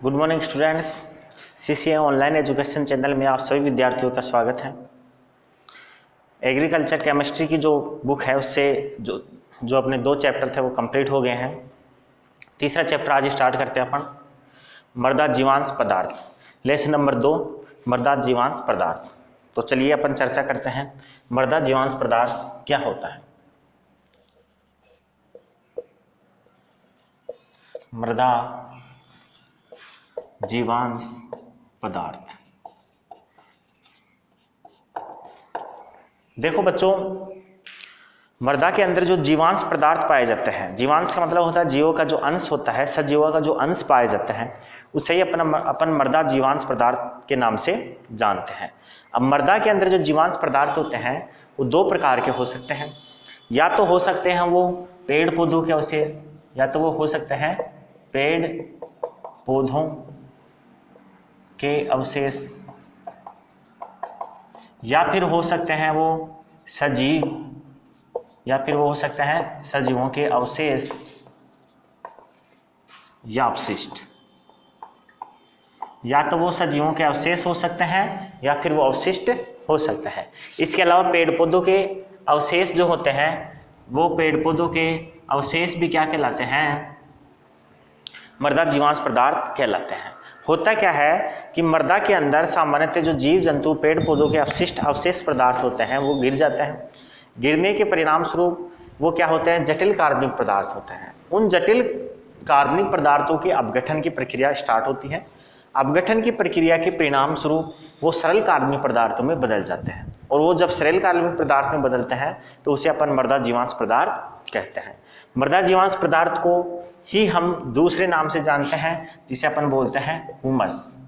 Good morning students, CCA online education channel में आप सभी विद्यार्थियों का स्वागत है। एग्रीकल्चर केमिस्ट्री की जो बुक है उससे जो अपने 2 चैप्टर थे वो कंप्लीट हो गए हैं। तीसरा चैप्टर आज स्टार्ट करते हैं अपन, मृदा जीवांश पदार्थ, लेसन नंबर 2, मृदा जीवांश पदार्थ। तो चलिए अपन चर्चा करते हैं मृदा जीवांश पदार्थ क्या होता है। मृदा जीवांश पदार्थ, देखो बच्चों, मृदा के अंदर जो जीवांश पदार्थ पाए जाते हैं, जीवांश का मतलब होता है जीवों का जो अंश होता है, सजीवों का जो अंश पाए जाते हैं, उससे ही अपन मृदा जीवांश पदार्थ के नाम से जानते हैं। अब मृदा के अंदर जो जीवांश पदार्थ होते हैं वो 2 प्रकार के हो सकते हैं। या तो हो सकते हैं वो पेड़ पौधों के अवशेष, या तो वो हो सकते हैं पेड़ पौधों के अवशेष, या फिर हो सकते हैं वो सजीव, या फिर वो हो सकते हैं सजीवों के अवशेष या अपशिष्ट। या तो वो सजीवों के अवशेष हो सकते हैं या फिर वो अवशिष्ट हो सकते हैं। इसके अलावा पेड़ पौधों के अवशेष जो होते हैं वो पेड़ पौधों के अवशेष भी क्या कहलाते हैं? मृदा जीवांश पदार्थ कहलाते हैं। होता क्या है कि मृदा के अंदर सामान्यतः जो जीव जंतु पेड़ पौधों के अपशिष्ट अवशेष पदार्थ होते हैं वो गिर जाते हैं। गिरने के परिणाम स्वरूप वो क्या होते हैं? जटिल कार्बनिक पदार्थ होते हैं। उन जटिल कार्बनिक पदार्थों के अपघटन की प्रक्रिया स्टार्ट होती है। अपघटन की प्रक्रिया के परिणाम स्वरूप वो सरल कार्बनिक पदार्थों में बदल जाते हैं, और वो जब सरल कार्बनिक पदार्थ में बदलते हैं तो उसे अपन मृदा जीवांश पदार्थ कहते हैं। मृदा जीवांश पदार्थ को ही हम दूसरे नाम से जानते हैं जिसे अपन बोलते हैं हुमस,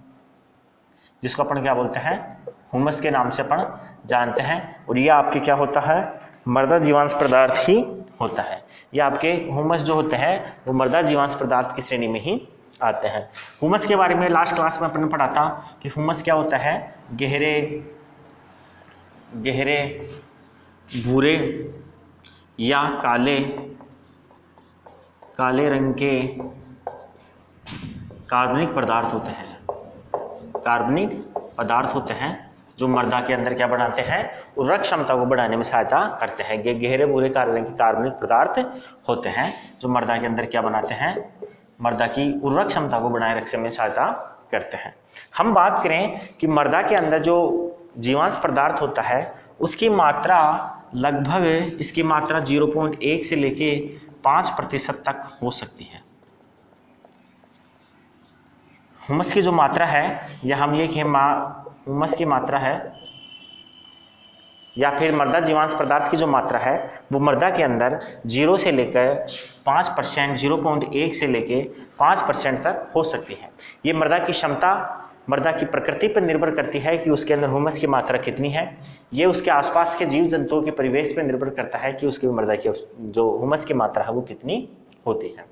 जिसको अपन क्या बोलते हैं? हुमस के नाम से अपन जानते हैं। और ये आपके क्या होता है? मृदा जीवांश पदार्थ ही होता है। ये आपके हुमस जो होते हैं वो मृदा जीवांश पदार्थ की श्रेणी में ही आते हैं। हुमस के बारे में लास्ट क्लास में अपन ने पढ़ा था कि हुमस क्या होता है? गहरे भूरे या काले रंग के कार्बनिक पदार्थ होते हैं। कार्बनिक पदार्थ होते हैं जो मृदा के अंदर क्या बढ़ाते हैं? उर्वरक क्षमता को बढ़ाने में सहायता करते हैं। ये गहरे भूरे काले रंग के कार्बनिक पदार्थ होते हैं जो मृदा के अंदर क्या बनाते हैं? मृदा की उर्वरक क्षमता को बनाए रखने में सहायता करते हैं। हम बात करें कि मृदा के अंदर जो जीवांश पदार्थ होता है उसकी मात्रा लगभग, इसकी मात्रा 0.1 से लेके 5% तक हो सकती है। हुमस की जो मात्रा है, या हम ये कि हुमस की मात्रा है या फिर मृदा जीवांश पदार्थ की जो मात्रा है वो मृदा के अंदर 0 से लेकर 5%, 0.1 से लेके 5% तक हो सकती है। ये मृदा की क्षमता, मृदा की प्रकृति पर निर्भर करती है कि उसके अंदर हुमस की मात्रा कितनी है। ये उसके आसपास के जीव जंतुओं के परिवेश पर निर्भर करता है कि उसकी मृदा की जो हुमस की मात्रा है वो कितनी होती है।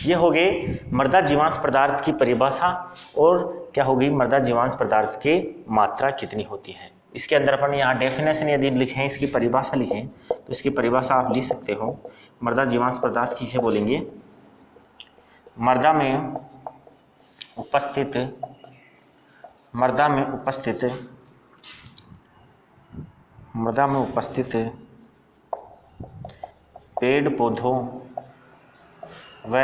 ये हो गई मृदा जीवांश पदार्थ की परिभाषा, और क्या होगी? मृदा जीवांश पदार्थ की मात्रा कितनी होती है। इसके अंदर अपन यहाँ डेफिनेशन यदि लिखें, इसकी परिभाषा लिखें तो इसकी परिभाषा आप लिख सकते हो। मृदा जीवांश पदार्थ किसे बोलेंगे? मृदा में उपस्थित पेड़ पौधों व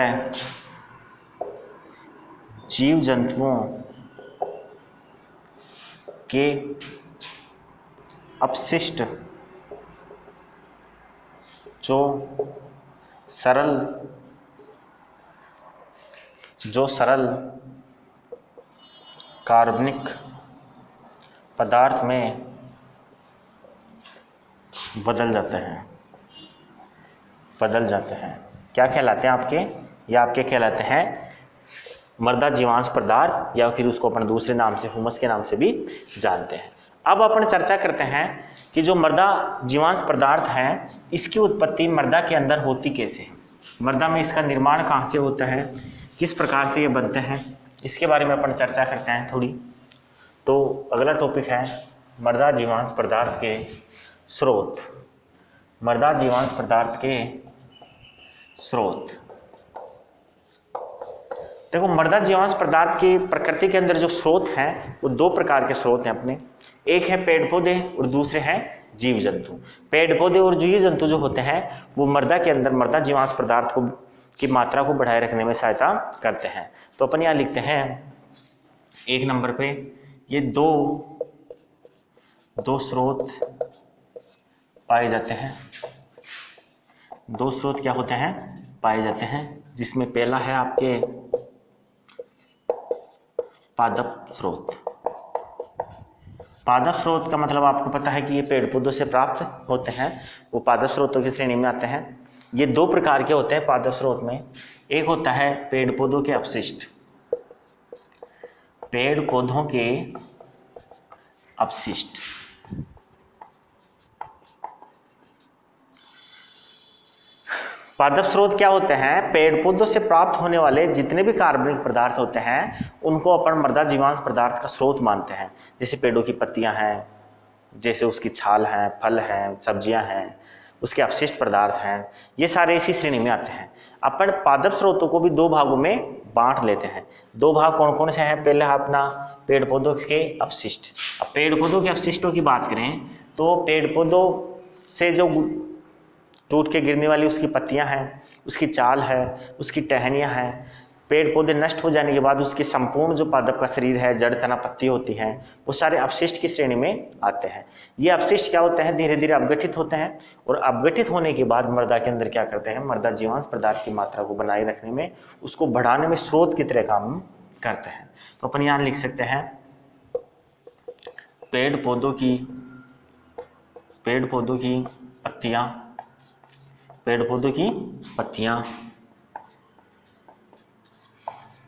जीव जंतुओं के अपशिष्ट जो सरल कार्बनिक पदार्थ में बदल जाते हैं। क्या कहलाते हैं आपके? या आपके कहलाते हैं मृदा जीवांश पदार्थ, या फिर उसको अपन दूसरे नाम से हुमस के नाम से भी जानते हैं। अब अपन चर्चा करते हैं कि जो मृदा जीवांश पदार्थ है इसकी उत्पत्ति मृदा के अंदर होती कैसे है, मृदा में इसका निर्माण कहाँ से होता है, किस प्रकार से ये बनते हैं, इसके बारे में अपन चर्चा करते हैं थोड़ी। तो अगला टॉपिक है मृदा जीवांश पदार्थ के स्रोत। मृदा जीवांश पदार्थ के स्रोत। देखो मृदा जीवांश पदार्थ की प्रकृति के अंदर जो स्रोत हैं वो दो प्रकार के स्रोत हैं अपने, एक है पेड़ पौधे और दूसरे हैं जीव जंतु। पेड़ पौधे और जीव जंतु जो होते हैं वो मृदा के अंदर मृदा जीवांश पदार्थ को की मात्रा को बढ़ाए रखने में सहायता करते हैं। तो अपन यहाँ लिखते हैं एक नंबर पे ये दो स्रोत पाए जाते हैं, दो स्रोत क्या होते हैं पाए जाते हैं, जिसमें पहला है आपके पादप स्रोत। पादप स्रोत का मतलब आपको पता है कि ये पेड़ पौधों से प्राप्त होते हैं, वो पादप स्रोतों की श्रेणी में आते हैं। ये दो प्रकार के होते हैं पादप स्रोत में, एक होता है पेड़ पौधों के अपशिष्ट, पेड़ पौधों के अपशिष्ट। पादप स्रोत क्या होते हैं, पेड़ पौधों से प्राप्त होने वाले जितने भी कार्बनिक पदार्थ होते हैं उनको अपन मृदा जीवांश पदार्थ का स्रोत मानते हैं। जैसे पेड़ों की पत्तियां हैं, जैसे उसकी छाल हैं, फल हैं, सब्जियां हैं, उसके अपशिष्ट पदार्थ हैं, ये सारे इसी श्रेणी में आते हैं। अपन पादप स्रोतों को भी दो भागों में बांट लेते हैं। दो भाग कौन कौन से हैं, पहले अपना पेड़ पौधों के अपशिष्ट। अब पेड़ पौधों के अपशिष्टों की बात करें तो पेड़ पौधों से जो टूट के गिरने वाली उसकी पत्तियां हैं, उसकी चाल है, उसकी टहनियां हैं, पेड़ पौधे नष्ट हो जाने के बाद उसकी संपूर्ण जो पादप का शरीर है, जड़ तना पत्ती होती हैं, वो सारे अपशिष्ट की श्रेणी में आते हैं। ये अपशिष्ट क्या होते हैं, धीरे धीरे अपगठित होते हैं और अपगठित होने के बाद मृदा के अंदर क्या करते हैं, मृदा जीवांश पदार्थ की मात्रा को बनाए रखने में, उसको बढ़ाने में स्रोत की तरह काम करते हैं। तो अपन यहाँ लिख सकते हैं पेड़ पौधों की पत्तियां,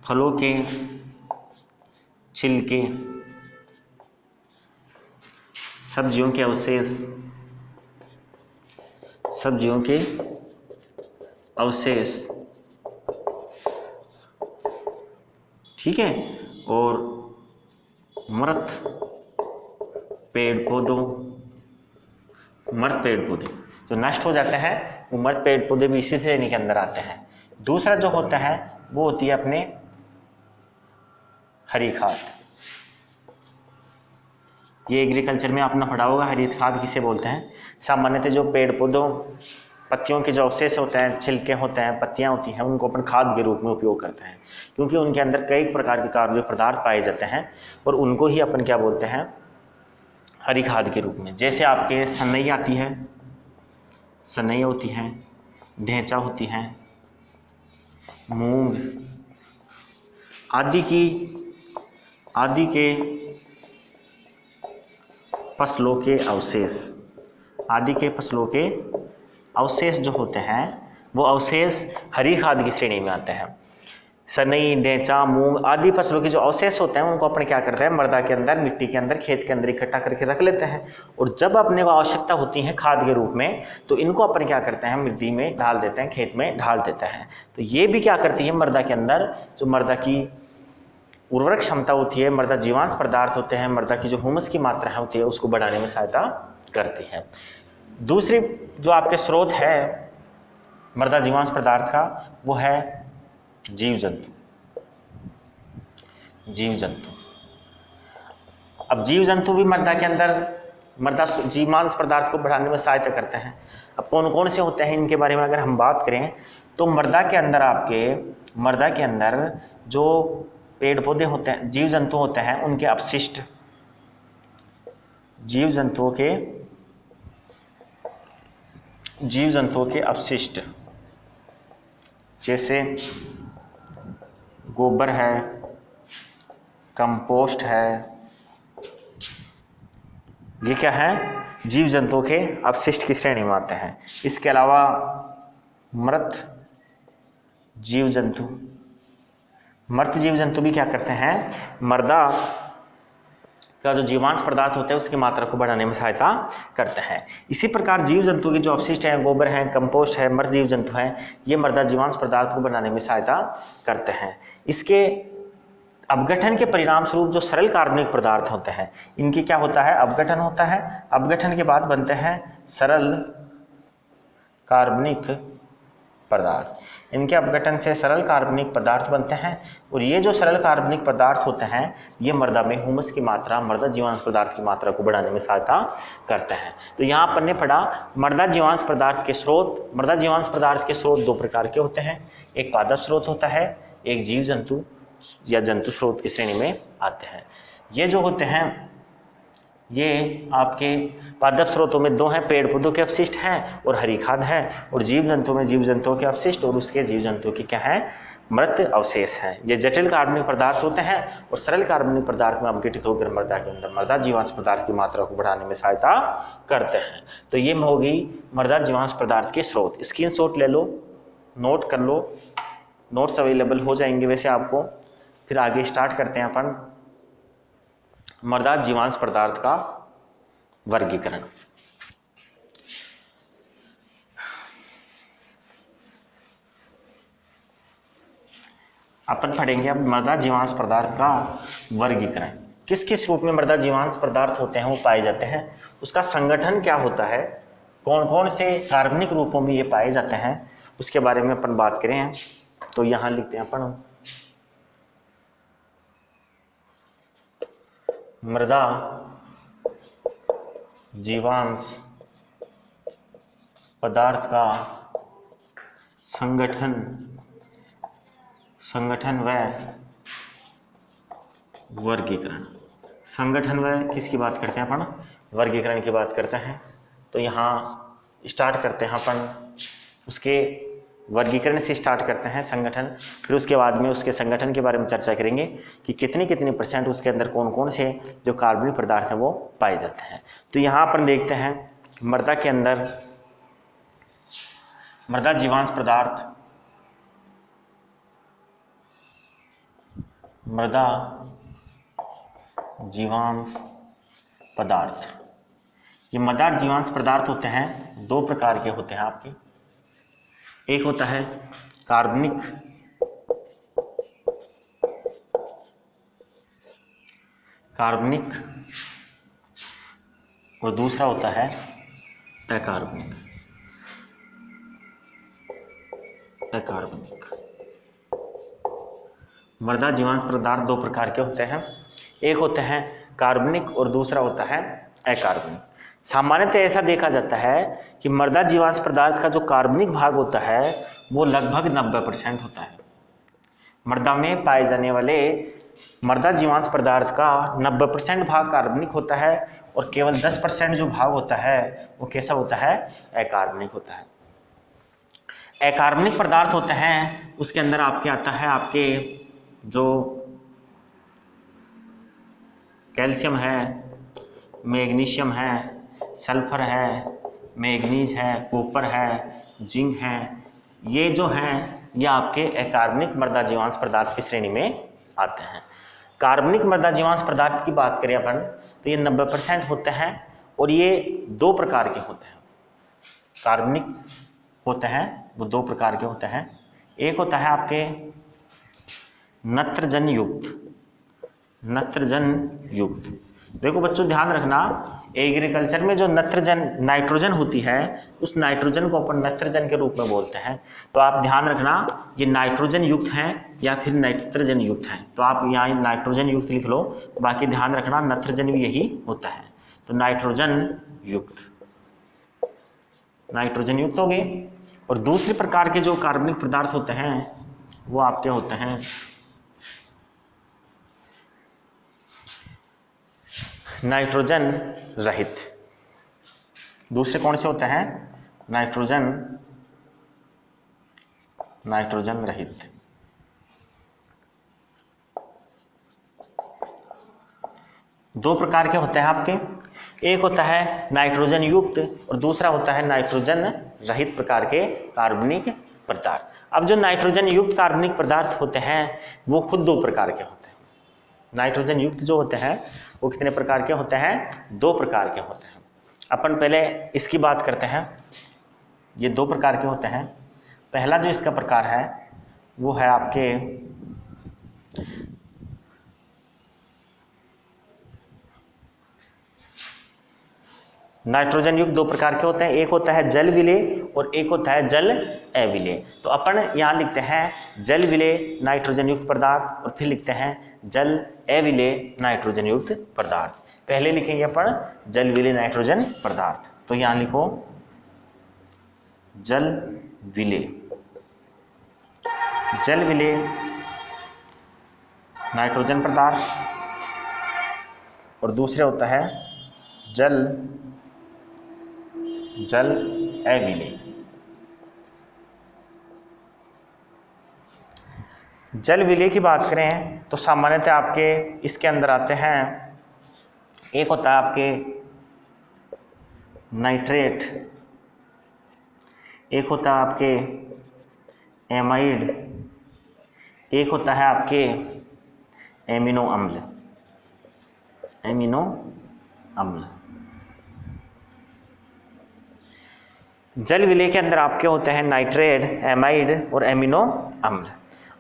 फलों के छिलके, सब्जियों के अवशेष, ठीक है, और मृत पेड़ पौधे जो नष्ट हो जाते हैं, वो मृत पेड़ पौधे भी इसी श्रेणी के अंदर आते हैं। दूसरा जो होता है वो होती है अपने हरी खाद। ये एग्रीकल्चर में आपने पढ़ा होगा, हरी खाद किसे बोलते हैं। सामान्यतः जो पेड़ पौधों पत्तियों के जो अवशेष होते हैं, छिलके होते हैं, पत्तियां होती हैं, उनको अपन खाद के रूप में उपयोग करते हैं, क्योंकि उनके अंदर कई प्रकार के कार्बनिक पदार्थ पाए जाते हैं और उनको ही अपन क्या बोलते हैं, हरी खाद के रूप में। जैसे आपके सनई आती है, सनई होती हैं, ढेंचा होती हैं, मूंग आदि के फसलों के अवशेष जो होते हैं वो अवशेष हरी खाद की श्रेणी में आते हैं। सनई, ढेंचा, मूंग आदि फसलों के जो अवशेष होते हैं उनको अपन क्या करते हैं, मृदा के अंदर, मिट्टी के अंदर, खेत के अंदर इकट्ठा करके रख लेते हैं और जब अपने को आवश्यकता होती है खाद के रूप में तो इनको अपन क्या करते हैं, मिट्टी में ढाल देते हैं, खेत में ढाल देते हैं। तो ये भी क्या करती है, मृदा के अंदर जो मृदा की उर्वरक क्षमता होती है, मृदा जीवांश पदार्थ होते हैं, मृदा की जो ह्यूमस की मात्रा होती है उसको बढ़ाने में सहायता करती है। दूसरी जो आपके स्रोत है मृदा जीवांश पदार्थ का वो है जीव जंतु। अब जीव जंतु भी मृदा के अंदर मृदा जीवांश पदार्थ को बढ़ाने में सहायता करते हैं। अब कौन कौन से होते हैं इनके बारे में अगर हम बात करें तो मृदा के अंदर जो पेड़ पौधे होते हैं, जीव जंतु होते हैं, उनके अपशिष्ट, जीव जंतुओं के अपशिष्ट जैसे गोबर है, कंपोस्ट है, ये क्या है, जीव जंतुओं के अपशिष्ट की श्रेणी में आते हैं। इसके अलावा मृत जीव जंतु भी क्या करते हैं, मृदा का जो जीवांश पदार्थ होते हैं उसकी मात्रा को बढ़ाने में सहायता करते हैं। इसी प्रकार जीव जंतु के जो अपशिष्ट हैं, गोबर हैं, कंपोस्ट है, मृत जीव जंतु हैं, ये मृदा जीवांश पदार्थ को बनाने में सहायता करते हैं। इसके अपगठन के परिणाम स्वरूप जो सरल कार्बनिक पदार्थ होते हैं इनकी क्या होता है, अपगठन होता है। अपगठन के बाद बनते हैं सरल कार्बनिक पदार्थ। इनके अपघटन से सरल कार्बनिक पदार्थ बनते हैं और ये जो सरल कार्बनिक पदार्थ होते हैं ये मृदा में ह्यूमस की मात्रा, मृदा जीवांश पदार्थ की मात्रा को बढ़ाने में सहायता करते हैं। तो यहाँ पर ने पढ़ा मृदा जीवांश पदार्थ के स्रोत। मृदा जीवांश पदार्थ के स्रोत दो प्रकार के होते हैं, एक पादप स्रोत होता है, एक जीव जंतु या जंतु स्रोत की श्रेणी में आते हैं। ये जो होते हैं ये आपके पादप स्रोतों में दो हैं, पेड़ पौधों के अपशिष्ट हैं और हरी खाद है, और जीव जंतुओं में जीव जंतुओं के अपशिष्ट और उसके जीव जंतुओं की क्या है, मृत अवशेष हैं। ये जटिल कार्बनिक पदार्थ होते हैं और सरल कार्बनिक पदार्थ में अपघटित होकर मृदा के अंदर मृदा जीवांश पदार्थ की मात्रा को बढ़ाने में सहायता करते हैं। तो ये होगी मृदा जीवांश पदार्थ के स्रोत। स्क्रीनशॉट ले लो, नोट कर लो, नोट्स अवेलेबल हो जाएंगे वैसे आपको। फिर आगे स्टार्ट करते हैं अपन मृदा जीवांश पदार्थ का वर्गीकरण। अपन पढ़ेंगे अब मृदा जीवांश पदार्थ का वर्गीकरण। किस किस रूप में मृदा जीवांश पदार्थ होते हैं वो पाए जाते हैं, उसका संगठन क्या होता है, कौन कौन से कार्बनिक रूपों में ये पाए जाते हैं, उसके बारे में अपन बात करें। तो यहाँ लिखते हैं अपन मृदा जीवांश पदार्थ का संगठन व वर्गीकरण। संगठन व किसकी बात करते हैं अपन, वर्गीकरण की बात करते हैं। तो यहाँ स्टार्ट करते हैं अपन उसके वर्गीकरण से स्टार्ट करते हैं संगठन, फिर उसके बाद में उसके संगठन के बारे में चर्चा करेंगे कि कितनी कितनी % उसके अंदर कौन कौन से जो कार्बनिक पदार्थ हैं वो पाए जाते हैं। तो यहाँ अपन देखते हैं मृदा के अंदर मृदा जीवांश पदार्थ, मृदा जीवांश पदार्थ, ये मृदा जीवांश पदार्थ होते हैं, दो प्रकार के होते हैं आपके। एक होता है कार्बनिक और दूसरा होता है अकार्बनिक। मृदा जीवांश पदार्थ दो प्रकार के होते हैं, एक होते हैं कार्बनिक और दूसरा होता है अकार्बनिक। सामान्यतः ऐसा देखा जाता है कि मृदा जीवांश पदार्थ का जो कार्बनिक भाग होता है वो लगभग 90% होता है। मृदा में पाए जाने वाले मृदा जीवांश पदार्थ का 90% भाग कार्बनिक होता है और केवल 10% जो भाग होता है वो कैसा होता है, अकार्बनिक होता है। अकार्बनिक पदार्थ होते हैं उसके अंदर आपके आता है आपके जो कैल्शियम है, मैग्नीशियम है, सल्फर है, मैग्नीज है, कॉपर है, जिंक है, ये जो हैं ये आपके अकार्बनिक मृदा जीवांश पदार्थ की श्रेणी में आते हैं। कार्बनिक मृदा जीवांश पदार्थ की बात करें अपन तो ये 90% होते हैं और ये दो प्रकार के होते हैं। कार्बनिक होते हैं वो दो प्रकार के होते हैं, एक होता है आपके नत्रजन युक्त। देखो बच्चों ध्यान रखना, एग्रीकल्चर में जो नाइट्रोजन होती है उस नाइट्रोजन को अपन नत्रजन के रूप में बोलते हैं। तो आप ध्यान रखना ये नाइट्रोजन युक्त हैं या फिर नाइट्रोजन युक्त हैं। तो आप यहाँ नाइट्रोजन युक्त लिख लो, बाकी ध्यान रखना नत्रजन भी यही होता है। तो नाइट्रोजन युक्त हो गए। और दूसरे प्रकार के जो कार्बनिक पदार्थ होते हैं वो आपके होते हैं नाइट्रोजन रहित। दूसरे कौन से होते हैं, नाइट्रोजन रहित। दो प्रकार के होते हैं आपके, एक होता है नाइट्रोजन युक्त और दूसरा होता है नाइट्रोजन रहित प्रकार के कार्बनिक पदार्थ। अब जो नाइट्रोजन युक्त कार्बनिक पदार्थ होते हैं वो खुद दो प्रकार के होते हैं। नाइट्रोजन युक्त जो होते हैं वो कितने प्रकार के होते हैं, दो प्रकार के होते हैं। अपन पहले इसकी बात करते हैं, ये दो प्रकार के होते हैं। पहला जो इसका प्रकार है वो है आपके नाइट्रोजन युक्त दो प्रकार के होते हैं, एक होता है जल विलेय और एक होता है जल अविलेय। तो अपन यहाँ लिखते हैं जल विलेय नाइट्रोजन युक्त पदार्थ और फिर लिखते हैं जल अविलेय नाइट्रोजन युक्त पदार्थ। पहले लिखेंगे अपन जल विलेय नाइट्रोजन पदार्थ, तो यहाँ लिखो जल विलेय, जल विलेय नाइट्रोजन पदार्थ, और दूसरे होता है जल अविलेय। जल विलेय की बात करें तो सामान्यतः आपके इसके अंदर आते हैं, एक होता है आपके नाइट्रेट, एक होता है आपके एमाइड, एक होता है आपके एमिनो अम्ल, एमिनो अम्ल। जल विलेय के अंदर आपके होते हैं नाइट्रेट, एमाइड और एमिनो अम्ल।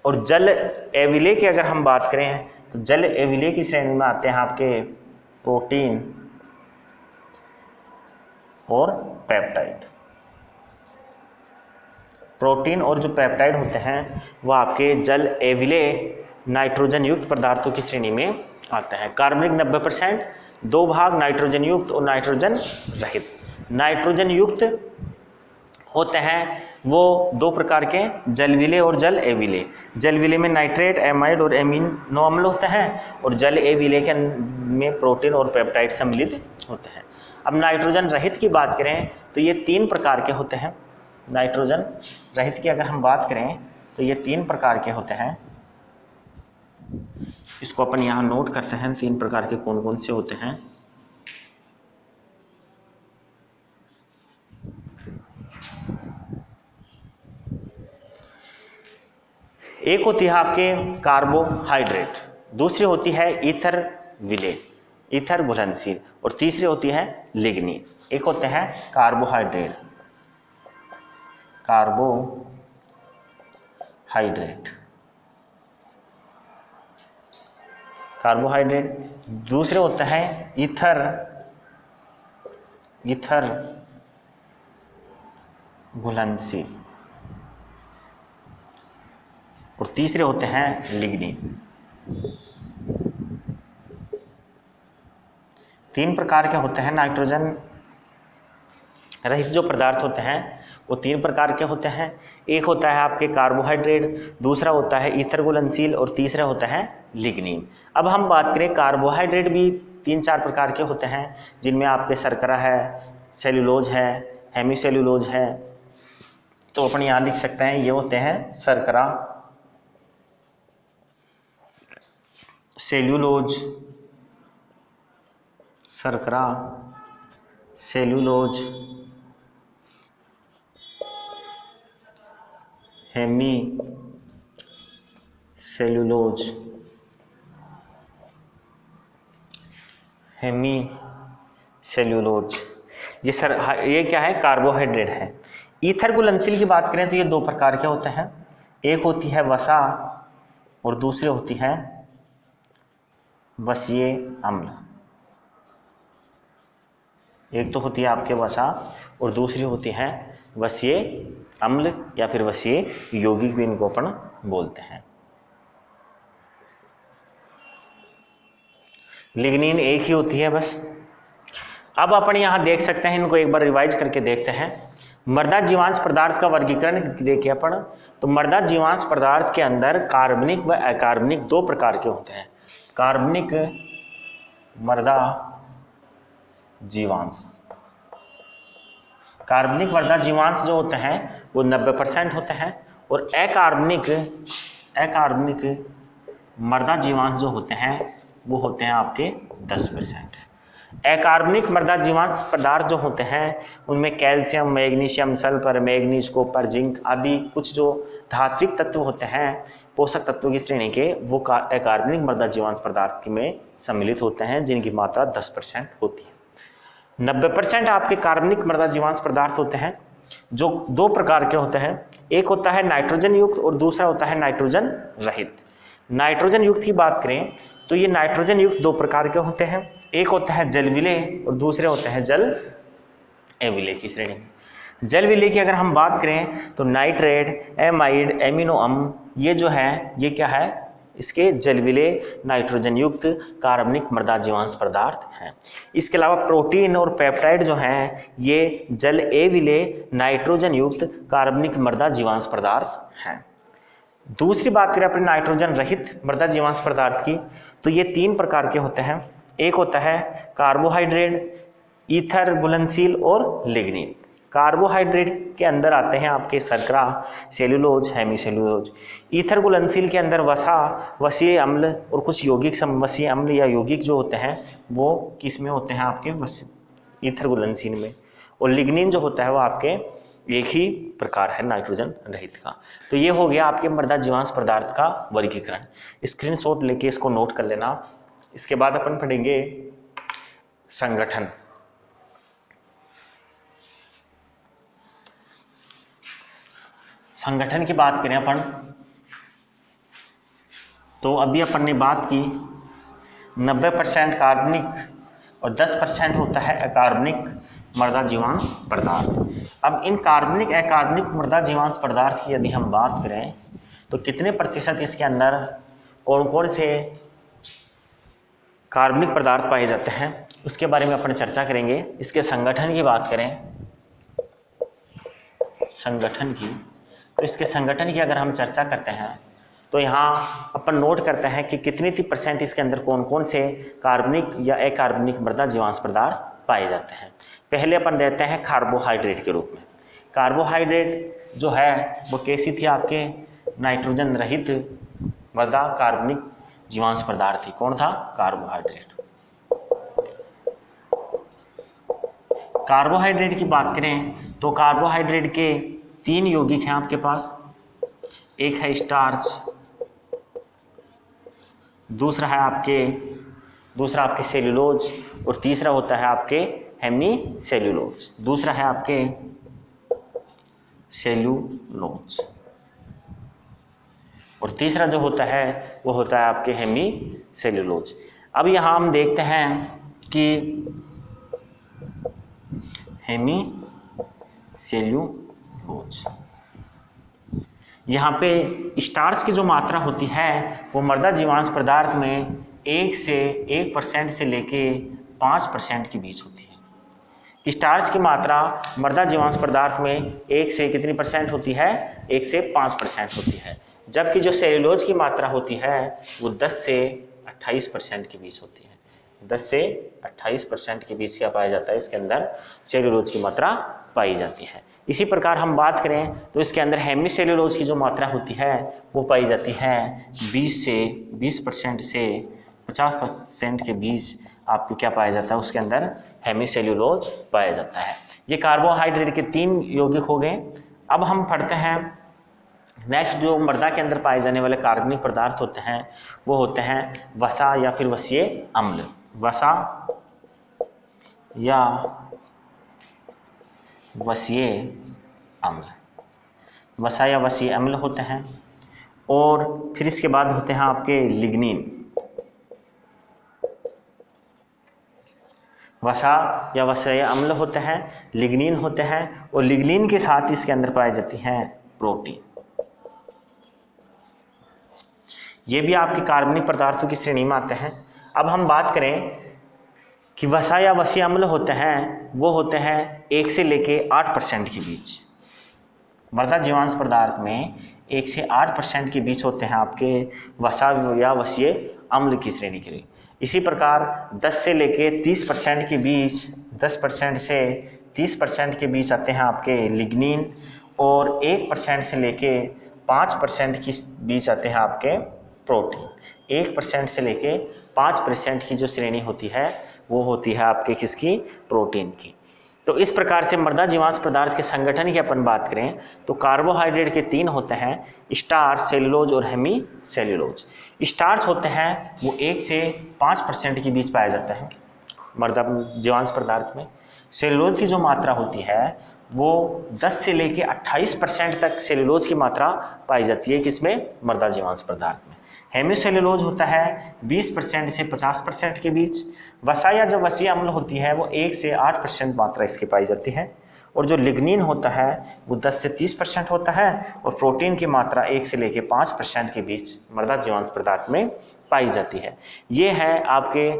और जल अविलेय की अगर हम बात करें तो जल अविलेय की श्रेणी में आते हैं आपके प्रोटीन और पेप्टाइड। प्रोटीन और जो पेप्टाइड होते हैं वो आपके जल अविलेय नाइट्रोजन युक्त पदार्थों की श्रेणी में आते हैं। कार्बनिक 90%, 2 भाग नाइट्रोजन युक्त और नाइट्रोजन रहित। नाइट्रोजन युक्त होते हैं वो 2 प्रकार के, जल विलेय और जल अविलेय। जल विलेय में नाइट्रेट, एमाइड और एमिनो अम्ल होते हैं और जल अविलेय के में प्रोटीन और पेप्टाइड सम्मिलित होते हैं। अब नाइट्रोजन रहित की बात करें तो ये 3 प्रकार के होते हैं। नाइट्रोजन रहित की अगर हम बात करें तो ये 3 प्रकार के होते हैं। इसको अपन यहाँ नोट करते हैं 3 प्रकार के कौन कौन से होते हैं। एक होती है आपके कार्बोहाइड्रेट, दूसरी होती है ईथर विलेय, ईथर घुलनशील, और तीसरी होती है लिग्निन। एक होते हैं कार्बोहाइड्रेट, कार्बोहाइड्रेट, दूसरे होते हैं ईथर घुलनशील, और तीसरे होते हैं लिग्निन। 3 प्रकार के होते हैं नाइट्रोजन रहित जो पदार्थ होते हैं वो 3 प्रकार के होते हैं। एक होता है आपके कार्बोहाइड्रेट, दूसरा होता है ईथर घुलनशील और तीसरा होता है लिग्निन। अब हम बात करें कार्बोहाइड्रेट भी 3-4 प्रकार के होते हैं, जिनमें आपके शर्करा है, सेल्यूलोज है, हेमीसेल्यूलोज है। तो अपन यहाँ लिख सकते हैं ये होते हैं शर्करा, सेल्यूलोज, शर्करा, सेल्यूलोज, हेमी सेल्यूलोज, ये क्या है? कार्बोहाइड्रेट है। ईथर घुलनशील की बात करें तो ये 2 प्रकार के होते हैं। एक होती है वसा और दूसरी होती है वसीय अम्ल। एक तो होती है आपके वसा और दूसरी होती है वसीय अम्ल या फिर वसीय यौगिक भी इनको अपन बोलते हैं। लिग्निन एक ही होती है बस। अब अपन यहाँ देख सकते हैं, इनको एक बार रिवाइज करके देखते हैं। मृदा जीवांश पदार्थ का वर्गीकरण देखिए अपन, तो मृदा जीवांश पदार्थ के अंदर कार्बनिक व अकार्बनिक 2 प्रकार के होते हैं। कार्बनिक मृदा जीवांश, कार्बनिक मृदा जीवांश जो होते हैं वो 90% होते हैं, और अकार्बनिक मृदा जीवांश जो होते हैं वो होते हैं आपके 10%। अकार्बनिक मृदा जीवांश पदार्थ जो होते हैं उनमें calcium, magnesium, sulphur, manganese, copper, zinc आदि कुछ जो धात्विक तत्व होते हैं, पोषक तत्वों की श्रेणी के, वो अकार्बनिक मृदा जीवांश पदार्थ में सम्मिलित होते हैं, जिनकी मात्रा 10% होती है। 90% आपके कार्बनिक मृदा जीवांश पदार्थ होते हैं जो 2 प्रकार के होते हैं। एक होता है नाइट्रोजन युक्त और दूसरा होता है नाइट्रोजन रहित। नाइट्रोजन युक्त की बात करें तो ये नाइट्रोजन युक्त 2 प्रकार के होते हैं। एक होता है जल विलेय और दूसरे होते हैं जल अविलेय की श्रेणी। जल विलेय की अगर हम बात करें तो नाइट्रेट, एमाइड, एमिनो अम्ल ये जो है ये क्या है, इसके जल विलेय नाइट्रोजन युक्त कार्बनिक मृदा जीवांश पदार्थ हैं। इसके अलावा प्रोटीन और पेप्टाइड जो हैं ये जल अविलेय नाइट्रोजन युक्त कार्बनिक मृदा जीवांश पदार्थ हैं। दूसरी बात करें अपने नाइट्रोजन रहित मृदा जीवांश पदार्थ की, तो ये 3 प्रकार के होते हैं। एक होता है कार्बोहाइड्रेट, ईथर घुलनशील और लिग्निन। कार्बोहाइड्रेट के अंदर आते हैं आपके शर्करा, सेल्यूलोज, हेमीसेल्यूलोज। ईथर घुलनशील के अंदर वसा, वसीय अम्ल और कुछ यौगिक समवसीय अम्ल या यौगिक जो होते हैं वो किस में होते हैं आपके ईथर घुलनशील में। और लिग्निन जो होता है वो आपके एक ही प्रकार है नाइट्रोजन रहित का। तो ये हो गया आपके मृदा जीवांश पदार्थ का वर्गीकरण। स्क्रीनशॉट लेके इसको नोट कर लेना। इसके बाद अपन पढ़ेंगे संगठन। संगठन की बात करें अपन तो अभी अपन ने बात की 90% कार्बनिक और 10% होता है अकार्बनिक मृदा जीवांश पदार्थ। अब इन कार्बनिक अकार्बनिक मृदा जीवांश पदार्थ की यदि हम बात करें तो कितने प्रतिशत इसके अंदर कौन कौन से कार्बनिक पदार्थ पाए जाते हैं उसके बारे में अपन चर्चा करेंगे। इसके संगठन की बात करें, संगठन की, तो इसके संगठन की अगर हम चर्चा करते हैं तो यहाँ अपन नोट करते हैं कि कितनी % इसके अंदर कौन कौन से कार्बनिक या अकार्बनिक मृदा जीवांश पदार्थ पाए जाते हैं। पहले अपन देते हैं कार्बोहाइड्रेट के रूप में। कार्बोहाइड्रेट जो है वो कैसी थी, आपके नाइट्रोजन रहित मृदा कार्बनिक जीवांश पदार्थ थी। कौन था? कार्बोहाइड्रेट। कार्बोहाइड्रेट की बात करें तो कार्बोहाइड्रेट के 3 यौगिक हैं आपके पास। एक है स्टार्च, दूसरा आपके सेल्यूलोज और तीसरा होता है आपके हेमी सेल्यूलोज। दूसरा है आपके सेल्यूलोज और तीसरा जो होता है वो होता है आपके हेमी सेल्यूलोज। अब यहाँ हम देखते हैं कि हेमी सेल्यूलोज, यहाँ पे स्टार्च की जो मात्रा होती है वो मृदा जीवांश पदार्थ में 1% से लेके 5% के बीच होती है। स्टार्च की मात्रा मृदा जीवांश पदार्थ में 1 से कितनी % होती है? 1 से 5% होती है। जबकि जो सेल्यूलोज की मात्रा होती है वो 10 से 28% के बीच होती है। 10 से 28% के बीच क्या पाया जाता है? इसके अंदर सेल्यूलोज की मात्रा पाई जाती है। इसी प्रकार हम बात करें तो इसके अंदर हेमी सेल्यूलोज की जो मात्रा होती है वो पाई जाती है 20% से 50% के बीच। आपको क्या पाया जाता है? उसके अंदर हेमी सेल्यूलोज पाया जाता है। ये कार्बोहाइड्रेट के 3 यौगिक हो गए। अब हम पढ़ते हैं नेक्स्ट, जो मृदा के अंदर पाए जाने वाले कार्बनिक पदार्थ होते हैं वो होते हैं वसा या फिर वसीय अम्ल। वसा या वसीय अम्ल, वसा या वसीय अम्ल होते हैं। और फिर इसके बाद होते हैं आपके लिग्निन। वसा या वसीय अम्ल होते हैं, लिग्निन होते हैं और लिग्निन के साथ इसके अंदर पाई जाती हैं प्रोटीन। ये भी आपके कार्बनिक पदार्थों की श्रेणी में आते हैं। अब हम बात करें कि वसा या वसीय अम्ल होते हैं वो होते हैं 1 से लेके 8% के बीच। मृदा जीवांश पदार्थ में 1 से 8% के बीच होते हैं आपके वसा या वसीय अम्ल की श्रेणी के लिए। इसी प्रकार 10 से लेके 30% के बीच, 10% से 30% के बीच आते हैं आपके लिग्निन और 1% से लेके 5% के बीच आते हैं आपके प्रोटीन। 1% से लेके 5% की जो श्रेणी होती है वो होती है आपके किसकी? प्रोटीन की। तो इस प्रकार से मृदा जीवांश पदार्थ के संगठन की अपन बात करें तो कार्बोहाइड्रेट के 3 होते हैं, स्टार्च, सेल्यूलोज और हेमी सेल्यूलोज। स्टार्च होते हैं वो 1 से 5% के बीच पाया जाता है मृदा जीवांश पदार्थ में। सेल्यूलोज की जो मात्रा होती है वो 10 से लेके 28% तक सेल्यूलोज की मात्रा पाई जाती है किसमें? मृदा जीवांश पदार्थ में। हेमीसेल्यूलोज होता है 20% से 50% के बीच। वसा या जो वसीय अम्ल होती है वो 1 से 8% मात्रा इसकी पाई जाती है। और जो लिग्निन होता है वो 10 से 30% होता है और प्रोटीन की मात्रा 1 से लेकर 5% के बीच मृदा जीवांश पदार्थ में पाई जाती है। ये है आपके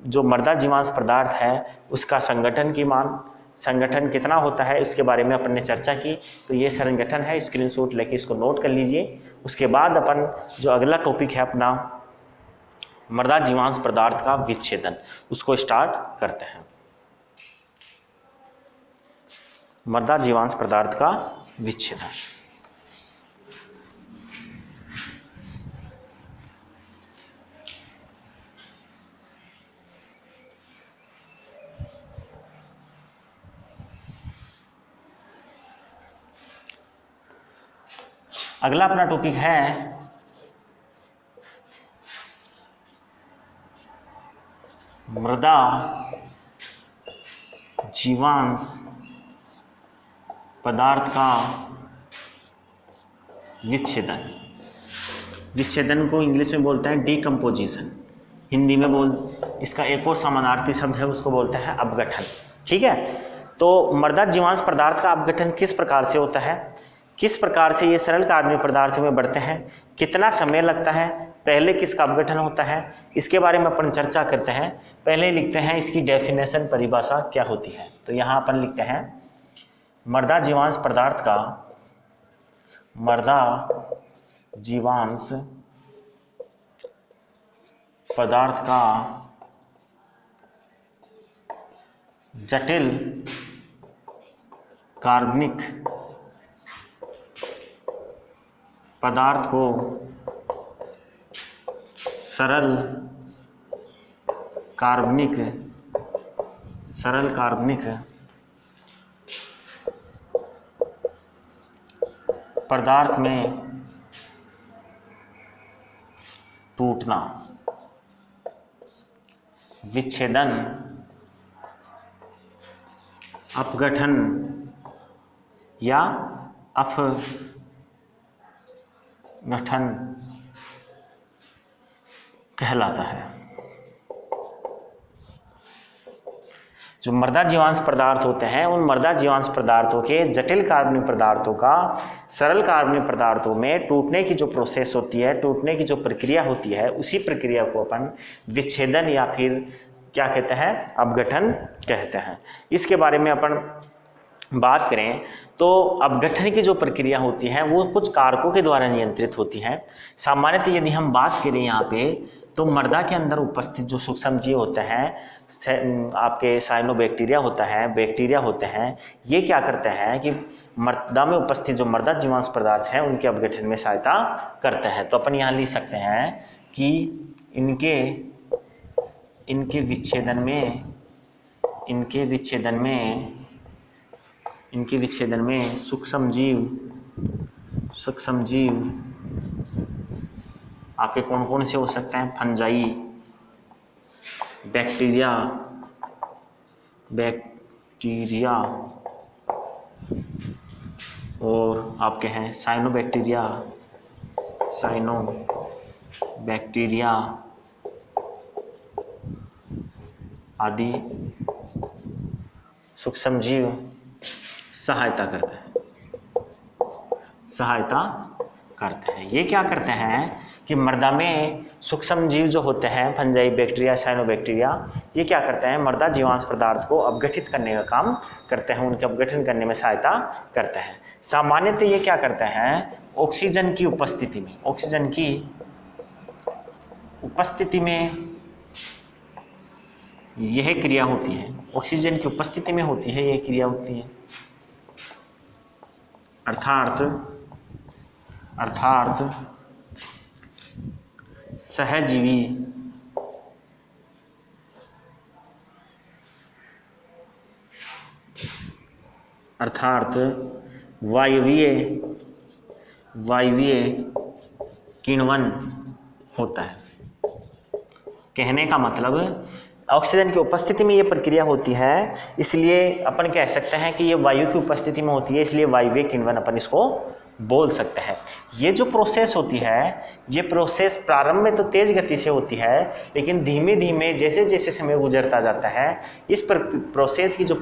जो मृदा जीवांश पदार्थ है उसका संगठन कितना होता है उसके बारे में अपन ने चर्चा की। तो ये संगठन है, स्क्रीनशॉट लेके इसको नोट कर लीजिए। उसके बाद अपन जो अगला टॉपिक है अपना मृदा जीवांश पदार्थ का विच्छेदन, उसको स्टार्ट करते हैं। मृदा जीवांश पदार्थ का विच्छेदन। अगला अपना टॉपिक है मृदा जीवांश पदार्थ का विच्छेदन। विच्छेदन को इंग्लिश में बोलते हैं डीकम्पोजिशन, हिंदी में इसका एक और समानार्थी शब्द है उसको बोलते हैं अपघटन। ठीक है, तो मृदा जीवांश पदार्थ का अपघटन किस प्रकार से होता है, किस प्रकार से ये सरल कार्बनिक पदार्थों में बढ़ते हैं, कितना समय लगता है, पहले किसका अपघटन होता है, इसके बारे में अपन चर्चा करते हैं। पहले लिखते हैं इसकी डेफिनेशन, परिभाषा क्या होती है। तो यहाँ अपन लिखते हैं मृदा जीवांश पदार्थ का जटिल कार्बनिक पदार्थ को सरल कार्बनिक पदार्थ में टूटना, विच्छेदन, अपघटन या अपघटन कहलाता है। जो मृदा जीवांश पदार्थ होते हैं उन मृदा जीवांश पदार्थों के जटिल कार्बनिक पदार्थों का सरल कार्बनिक पदार्थों में टूटने की जो प्रोसेस होती है, टूटने की जो प्रक्रिया होती है, उसी प्रक्रिया को अपन विच्छेदन या फिर क्या कहते हैं, अपघटन कहते हैं। इसके बारे में अपन बात करें तो अपघटन की जो प्रक्रिया होती है वो कुछ कारकों के द्वारा नियंत्रित होती है। सामान्यतः यदि हम बात करें यहाँ पे तो मृदा के अंदर उपस्थित जो सूक्ष्म जीव होते हैं, आपके साइनोबैक्टीरिया होता है, बैक्टीरिया होते हैं, ये क्या करते हैं कि मृदा में उपस्थित जो मृदा जीवांश पदार्थ हैं उनके अपघटन में सहायता करते हैं। तो अपन यहाँ लिख सकते हैं कि इनके विच्छेदन में सूक्ष्म जीव आपके कौन कौन से हो सकते हैं, फंजाई, बैक्टीरिया और आपके हैं साइनोबैक्टीरिया आदि सूक्ष्म जीव सहायता करते हैं। ये क्या करते हैं कि मृदा में सूक्ष्म जीव जो होते हैं, फंजाई, बैक्टीरिया, साइनोबैक्टीरिया, ये क्या करते हैं, मृदा जीवांश पदार्थ को अपघटित करने का काम करते हैं, उनके अपघटन करने में सहायता करते हैं। सामान्यतः ये क्या करते हैं, ऑक्सीजन की उपस्थिति में यह क्रिया होती है, ऑक्सीजन की उपस्थिति में होती है यह क्रिया होती है, अर्थात सहजीवी वायवीय किण्वन होता है। कहने का मतलब ऑक्सीजन की उपस्थिति में ये प्रक्रिया होती है, इसलिए अपन कह सकते हैं कि ये वायु की उपस्थिति में होती है, इसलिए वायवीय किण्वन अपन इसको बोल सकते हैं। ये जो प्रोसेस होती है, ये प्रोसेस प्रारंभ में तो तेज गति से होती है, लेकिन धीमे धीमे जैसे जैसे समय गुजरता जाता है इस प्रोसेस की जो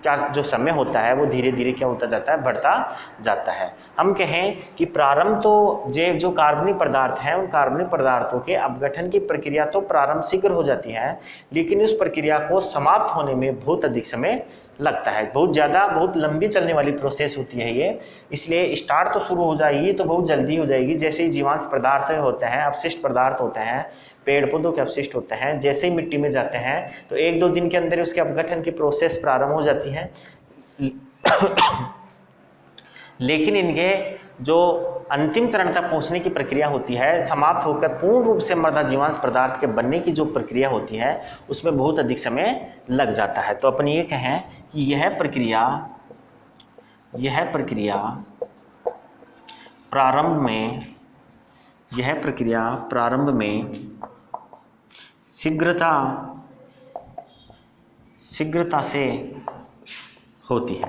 क्या जो समय होता है वो धीरे धीरे क्या होता जाता है, बढ़ता जाता है। हम कहें कि प्रारंभ तो जो कार्बनिक पदार्थ हैं उन कार्बनिक पदार्थों के अपघटन की प्रक्रिया तो प्रारंभ शीघ्र हो जाती है, लेकिन उस प्रक्रिया को समाप्त होने में बहुत अधिक समय लगता है, बहुत लंबी चलने वाली प्रोसेस होती है ये। इसलिए स्टार्ट तो शुरू हो जाएगी तो बहुत जल्दी हो जाएगी। जैसे ही जीवांश पदार्थ होते हैं, अपशिष्ट पदार्थ होते हैं, पेड़ पौधों के अपशिष्ट होते हैं, जैसे ही मिट्टी में जाते हैं तो 1-2 दिन के अंदर उसके अपघटन की प्रोसेस प्रारंभ हो जाती है। लेकिन इनके जो अंतिम चरण तक पहुंचने की प्रक्रिया होती है, समाप्त होकर पूर्ण रूप से मृदा जीवांश पदार्थ के बनने की जो प्रक्रिया होती है उसमें बहुत अधिक समय लग जाता है। तो अपन ये कहें कि यह प्रक्रिया प्रारंभ में शीघ्रता से होती है।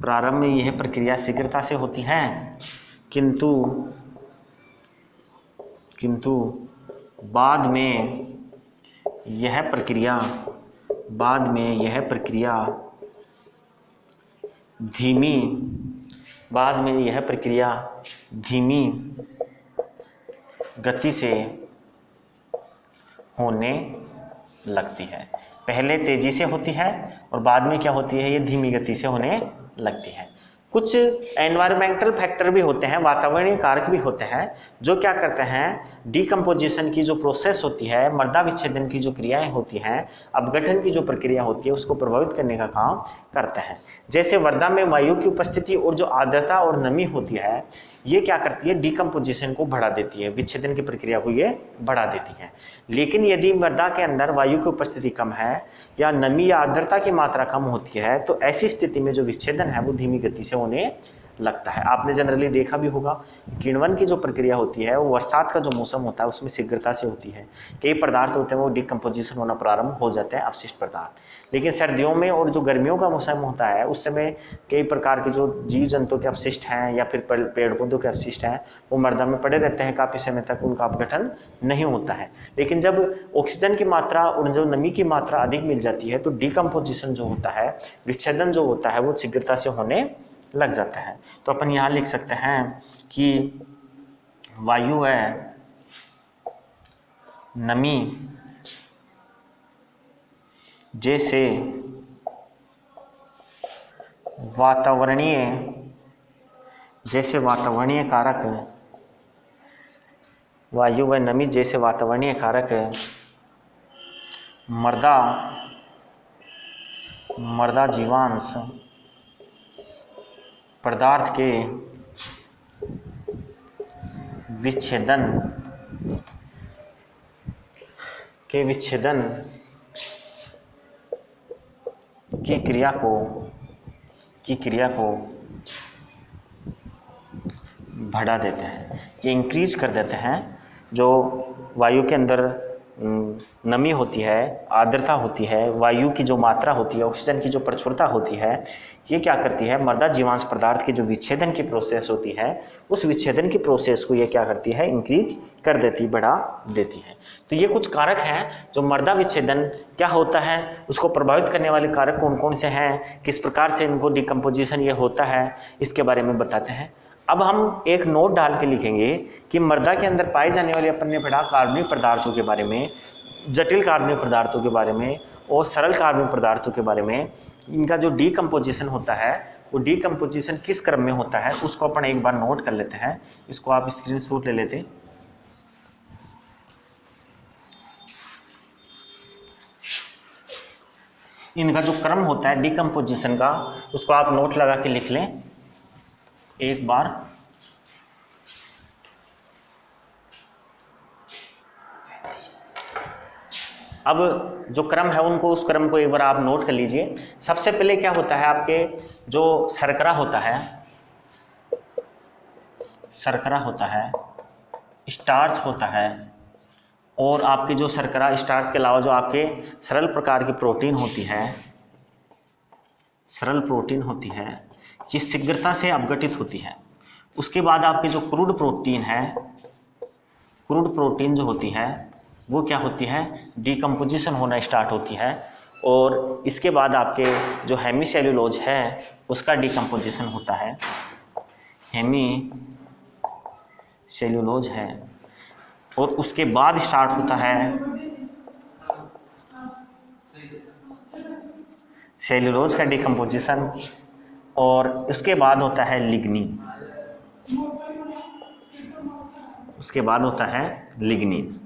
प्रारंभ में यह प्रक्रिया शीघ्रता से होती है, किंतु बाद में यह प्रक्रिया धीमी गति से होने लगती है। पहले तेजी से होती है और बाद में क्या होती है, ये धीमी गति से होने लगती है। कुछ एनवायरमेंटल फैक्टर भी होते हैं, वातावरणीय कारक भी होते हैं, जो क्या करते हैं, डिकम्पोजिशन की जो प्रोसेस होती है, मृदा विच्छेदन की जो क्रियाएं होती हैं, अपघटन की जो प्रक्रिया होती है, उसको प्रभावित करने का काम करते हैं। जैसे मृदा में वायु की उपस्थिति और जो आर्द्रता और नमी होती है, ये क्या करती है, डिकम्पोजिशन को बढ़ा देती है, विच्छेदन की प्रक्रिया को ये बढ़ा देती है। लेकिन यदि मृदा के अंदर वायु की उपस्थिति कम है या नमी या आर्द्रता की मात्रा कम होती है, तो ऐसी स्थिति में जो विच्छेदन है वो धीमी गति से होने लगता है। आपने जनरली देखा भी होगा, किण्वन की जो प्रक्रिया होती है वो बरसात का जो मौसम होता है उसमें शीघ्रता से होती है। कई पदार्थ होते हैं वो डिकम्पोजिशन होना प्रारंभ हो जाते हैं, अपशिष्ट पदार्थ। लेकिन सर्दियों में और जो गर्मियों का मौसम होता है उस समय कई प्रकार के जो जीव जंतु के अपशिष्ट हैं या फिर पेड़ पौधों के अपशिष्ट हैं वो मृदा में पड़े रहते हैं, काफ़ी समय तक उनका अपघटन नहीं होता है। लेकिन जब ऑक्सीजन की मात्रा और जो नमी की मात्रा अधिक मिल जाती है तो डिकम्पोजिशन जो होता है, विच्छेदन जो होता है, वो शीघ्रता से होने लग जाता है। तो अपन यहाँ लिख सकते हैं कि वायु है नमी जैसे वातावरणीय कारक, वायु व नमी जैसे वातावरणीय कारक मृदा जीवांश पदार्थ के विच्छेदन की क्रिया को बढ़ा देते हैं, ये इंक्रीज कर देते हैं। जो वायु के अंदर नमी होती है, आर्द्रता होती है, वायु की जो मात्रा होती है, ऑक्सीजन की जो प्रचुरता होती है, ये क्या करती है, मृदा जीवांश पदार्थ की जो विच्छेदन की प्रोसेस होती है उस विच्छेदन की प्रोसेस को ये क्या करती है, इंक्रीज कर देती, बढ़ा देती है। तो ये कुछ कारक हैं जो मृदा विच्छेदन क्या होता है उसको प्रभावित करने वाले कारक कौन कौन से हैं, किस प्रकार से इनको डिकम्पोजिशन ये होता है, इसके बारे में बताते हैं। अब हम एक नोट डाल के लिखेंगे कि मृदा के अंदर पाए जाने वाले, अपन ने पढ़ा कार्बनिक पदार्थों के बारे में, जटिल कार्बनिक पदार्थों के बारे में और सरल कार्बनिक पदार्थों के बारे में। इनका जो डिकम्पोजिशन होता है वो डिकम्पोजिशन किस क्रम में होता है उसको अपन एक बार नोट कर लेते हैं। इसको आप स्क्रीनशॉट ले लेते। इनका जो क्रम होता है डिकम्पोजिशन का उसको आप नोट लगा के लिख लें एक बार। अब जो क्रम है उनको, उस क्रम को एक बार आप नोट कर लीजिए। सबसे पहले क्या होता है, आपके जो शर्करा होता है, स्टार्च होता है, और आपके जो शर्करा स्टार्च के अलावा जो आपके सरल प्रकार की प्रोटीन होती है, ये शीघ्रता से अपघटित होती है। उसके बाद आपके जो क्रूड प्रोटीन जो होती है वो क्या होती है, डिकम्पोजिशन होना स्टार्ट होती है और इसके बाद आपके जो हेमीसेल्यूलोज है उसका डिकम्पोजिशन होता है, हेमीसेल्यूलोज है, और उसके बाद स्टार्ट होता है सेल्यूलोज का डिकम्पोजिशन, और उसके बाद होता है लिग्निन, उसके बाद होता है लिग्निन।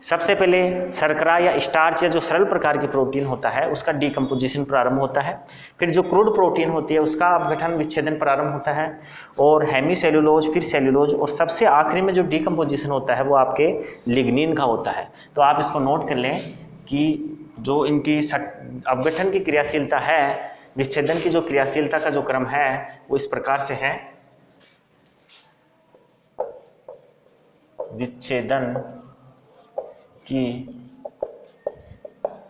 सबसे पहले शर्करा या स्टार्च या जो सरल प्रकार की प्रोटीन होता है उसका डिकम्पोजिशन प्रारंभ होता है, फिर जो क्रूड प्रोटीन होती है उसका अपघटन विच्छेदन प्रारंभ होता है, और हेमीसेल्यूलोज, फिर सेल्यूलोज, और सबसे आखिरी में जो डिकम्पोजिशन होता है वो आपके लिग्निन का होता है। तो आप इसको नोट कर लें कि जो इनकी अपघटन की क्रियाशीलता है, विच्छेदन की जो क्रियाशीलता का जो क्रम है वो इस प्रकार से है, विच्छेदन की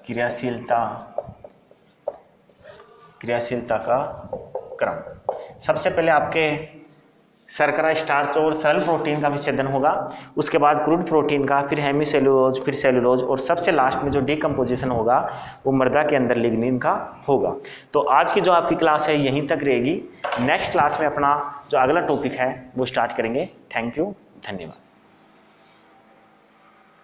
क्रियाशीलता का क्रम। सबसे पहले आपके शर्करा, स्टार्च और सरल प्रोटीन का विच्छेदन होगा, उसके बाद क्रूड प्रोटीन का, फिर हेमीसेल्यूलोज, फिर सेल्यूलोज, और सबसे लास्ट में जो डिकम्पोजिशन होगा वो मृदा के अंदर लिग्निन का होगा। तो आज की जो आपकी क्लास है यहीं तक रहेगी। नेक्स्ट क्लास में अपना जो अगला टॉपिक है वो स्टार्ट करेंगे। थैंक यू, धन्यवाद।